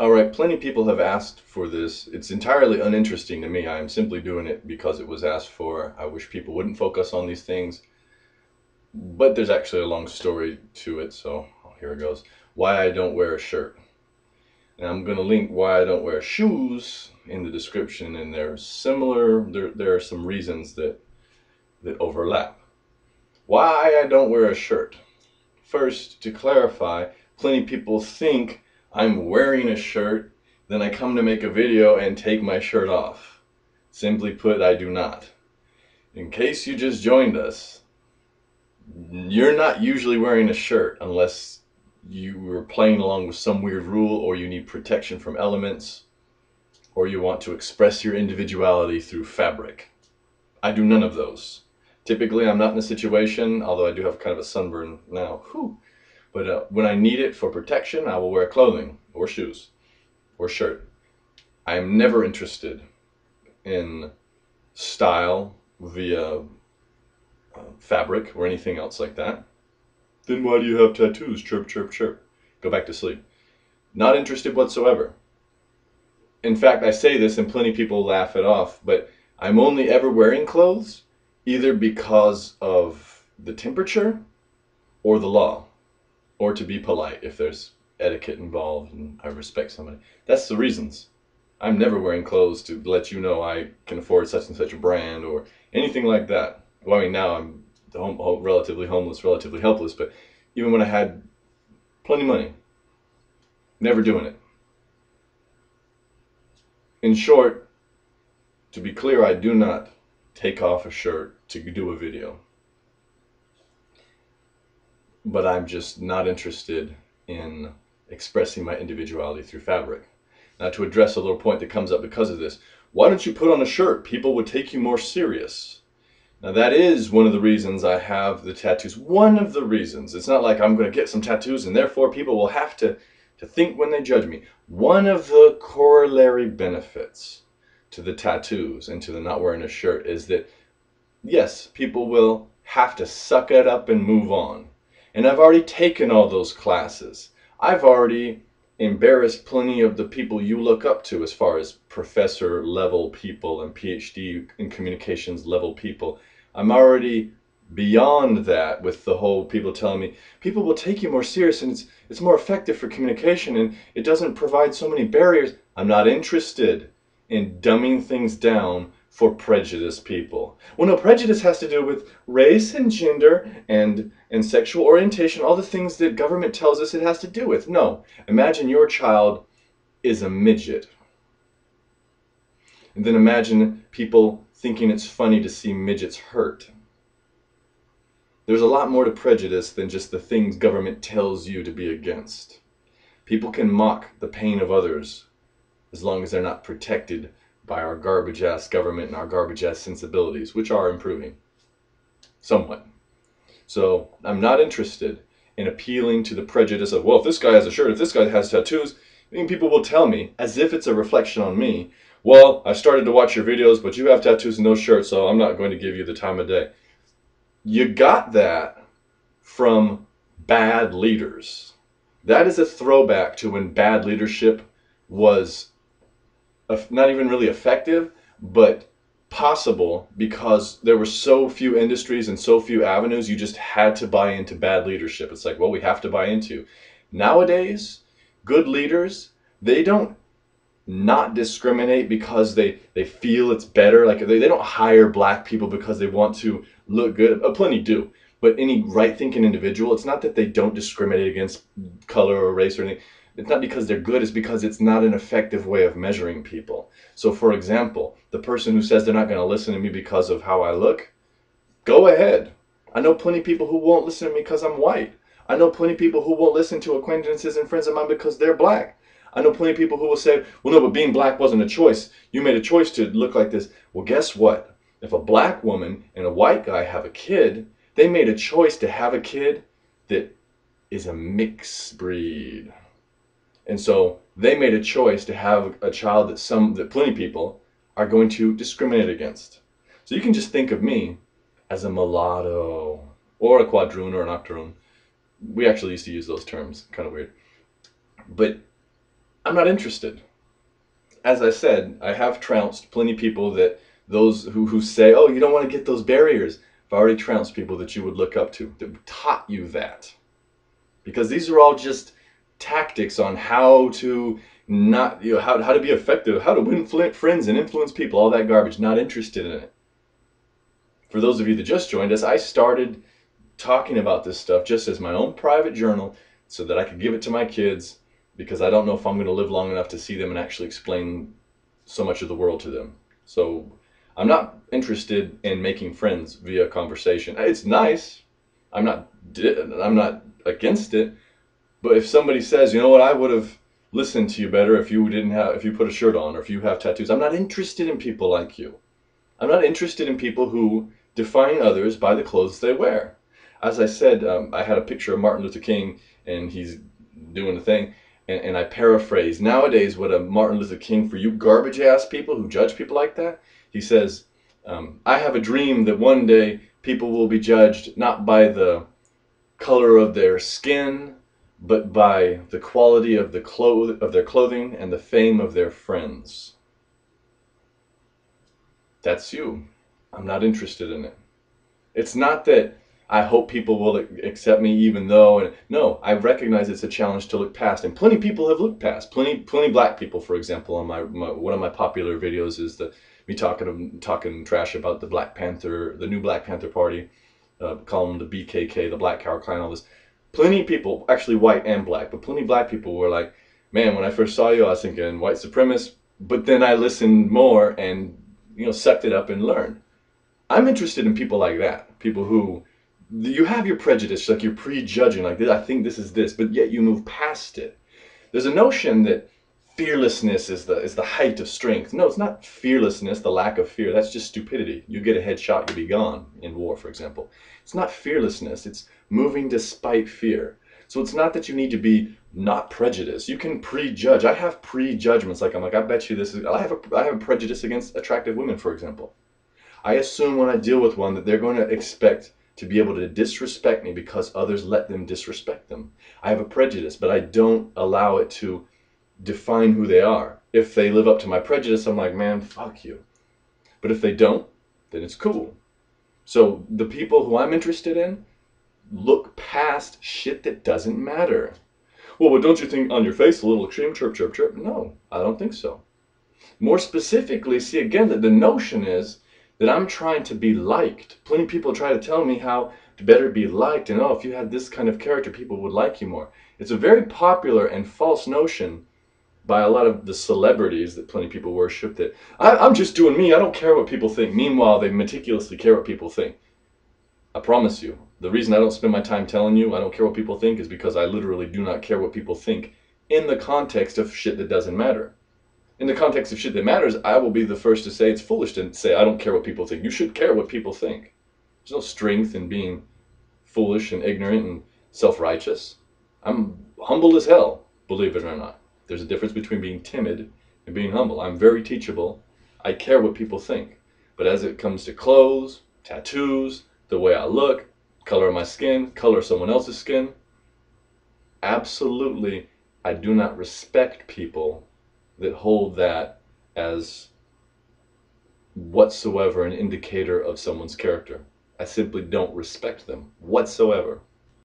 Alright, plenty of people have asked for this. It's entirely uninteresting to me. I am simply doing it because it was asked for. I wish people wouldn't focus on these things. But there's actually a long story to it, so here it goes. Why I don't wear a shirt. And I'm going to link why I don't wear shoes in the description, and they're similar. There are some reasons that overlap. Why I don't wear a shirt. First, to clarify, plenty of people think I'm wearing a shirt, then I come to make a video and take my shirt off. Simply put, I do not. In case you just joined us, you're not usually wearing a shirt unless you were playing along with some weird rule, or you need protection from elements, or you want to express your individuality through fabric. I do none of those. Typically, I'm not in a situation, although I do have kind of a sunburn now, but when I need it for protection, I will wear clothing, or shoes, or shirt. I am never interested in style via fabric or anything else like that. Then why do you have tattoos? Chirp, chirp, chirp. Go back to sleep. Not interested whatsoever. In fact, I say this and plenty of people laugh it off, but I'm only ever wearing clothes either because of the temperature or the law, or to be polite if there's etiquette involved and I respect somebody. That's the reasons. I'm never wearing clothes to let you know I can afford such and such a brand or anything like that. Well, I mean, now I'm relatively homeless, relatively helpless, but even when I had plenty of money, never doing it. In short, to be clear, I do not take off a shirt to do a video. But I'm just not interested in expressing my individuality through fabric. Now, to address a little point that comes up because of this, why don't you put on a shirt? People would take you more serious. Now, that is one of the reasons I have the tattoos. One of the reasons. It's not like I'm going to get some tattoos and therefore people will have to think when they judge me. One of the corollary benefits to the tattoos and to the not wearing a shirt is that, yes, people will have to suck it up and move on. And I've already taken all those classes. I've already embarrassed plenty of the people you look up to as far as professor level people and PhD in communications level people. I'm already beyond that with the whole people telling me people will take you more serious and it's more effective for communication and it doesn't provide so many barriers. I'm not interested in dumbing things down for prejudiced people. Well, no, prejudice has to do with race and gender and sexual orientation, all the things that government tells us it has to do with. No, imagine your child is a midget. And then imagine people thinking it's funny to see midgets hurt. There's a lot more to prejudice than just the things government tells you to be against. People can mock the pain of others as long as they're not protected by our garbage-ass government and our garbage-ass sensibilities, which are improving somewhat. So I'm not interested in appealing to the prejudice of, well, if this guy has a shirt, if this guy has tattoos, I mean, people will tell me, as if it's a reflection on me, well, I started to watch your videos, but you have tattoos and no shirt, so I'm not going to give you the time of day. You got that from bad leaders. That is a throwback to when bad leadership was not even really effective, but possible because there were so few industries and so few avenues, you just had to buy into bad leadership. It's like, well, we have to buy into. Nowadays, good leaders, they don't not discriminate because they feel it's better. Like they don't hire black people because they want to look good. Plenty do. But any right-thinking individual, it's not that they don't discriminate against color or race or anything. It's not because they're good, it's because it's not an effective way of measuring people. So for example, the person who says they're not going to listen to me because of how I look, go ahead. I know plenty of people who won't listen to me because I'm white. I know plenty of people who won't listen to acquaintances and friends of mine because they're black. I know plenty of people who will say, well, no, but being black wasn't a choice. You made a choice to look like this. Well, guess what? If a black woman and a white guy have a kid, they made a choice to have a kid that is a mixed breed. And so they made a choice to have a child that plenty of people are going to discriminate against. So you can just think of me as a mulatto or a quadroon or an octoroon. We actually used to use those terms, kind of weird. But I'm not interested. As I said, I have trounced plenty of people that those who say, oh, you don't want to get those barriers. I've already trounced people that you would look up to that taught you that. Because these are all just tactics on how to not, how to be effective, how to win friends and influence people, all that garbage. Not interested in it. For those of you that just joined us, I started talking about this stuff just as my own private journal so that I could give it to my kids, because I don't know if I'm going to live long enough to see them and actually explain so much of the world to them. So I'm not interested in making friends via conversation. It's nice. I'm not against it. But if somebody says, you know what, I would have listened to you better if you put a shirt on, or if you have tattoos. I'm not interested in people like you. I'm not interested in people who define others by the clothes they wear. As I said, I had a picture of Martin Luther King, and he's doing the thing, and I paraphrase. Nowadays, what a Martin Luther King, for you garbage ass people who judge people like that, he says, I have a dream that one day people will be judged not by the color of their skin, but by the quality of their clothing and the fame of their friends. That's you. I'm not interested in it. It's not that I hope people will accept me even though, and no, I recognize it's a challenge to look past, and plenty of people have looked past. Plenty black people, for example, on my one of my popular videos is me talking trash about the new Black Panther Party, call them the BKK, the Black Cow Clan, all this. Plenty of people, actually white and black, but plenty of black people were like, man, when I first saw you, I was thinking white supremacist, but then I listened more and sucked it up and learned. I'm interested in people like that. People who, you have your prejudice, like you're prejudging, like I think this is this, but yet you move past it. There's a notion that fearlessness is the height of strength. No, it's not fearlessness, the lack of fear. That's just stupidity. You get a headshot, you'll be gone in war, for example. It's not fearlessness. It's moving despite fear. So it's not that you need to be not prejudiced. You can prejudge. I have prejudgments. Like I'm like, I bet you this is. I have a prejudice against attractive women, for example. I assume when I deal with one that they're going to expect to be able to disrespect me because others let them disrespect them. I have a prejudice, but I don't allow it to define who they are. If they live up to my prejudice, I'm like, man, fuck you. But if they don't, then it's cool. So the people who I'm interested in look past shit that doesn't matter. Well, but don't you think on your face a little extreme, chirp, chirp, chirp? No, I don't think so. More specifically, see again that the notion is that I'm trying to be liked. Plenty of people try to tell me how to better be liked, and oh, if you had this kind of character, people would like you more. It's a very popular and false notion by a lot of the celebrities that plenty of people worship, that I'm just doing me, I don't care what people think. Meanwhile, they meticulously care what people think. I promise you, the reason I don't spend my time telling you I don't care what people think is because I literally do not care what people think in the context of shit that doesn't matter. In the context of shit that matters, I will be the first to say it's foolish to say I don't care what people think. You should care what people think. There's no strength in being foolish and ignorant and self-righteous. I'm humble as hell, believe it or not. There's a difference between being timid and being humble. I'm very teachable. I care what people think. But as it comes to clothes, tattoos, the way I look, color of my skin, color of someone else's skin, absolutely, I do not respect people that hold that as whatsoever an indicator of someone's character. I simply don't respect them whatsoever.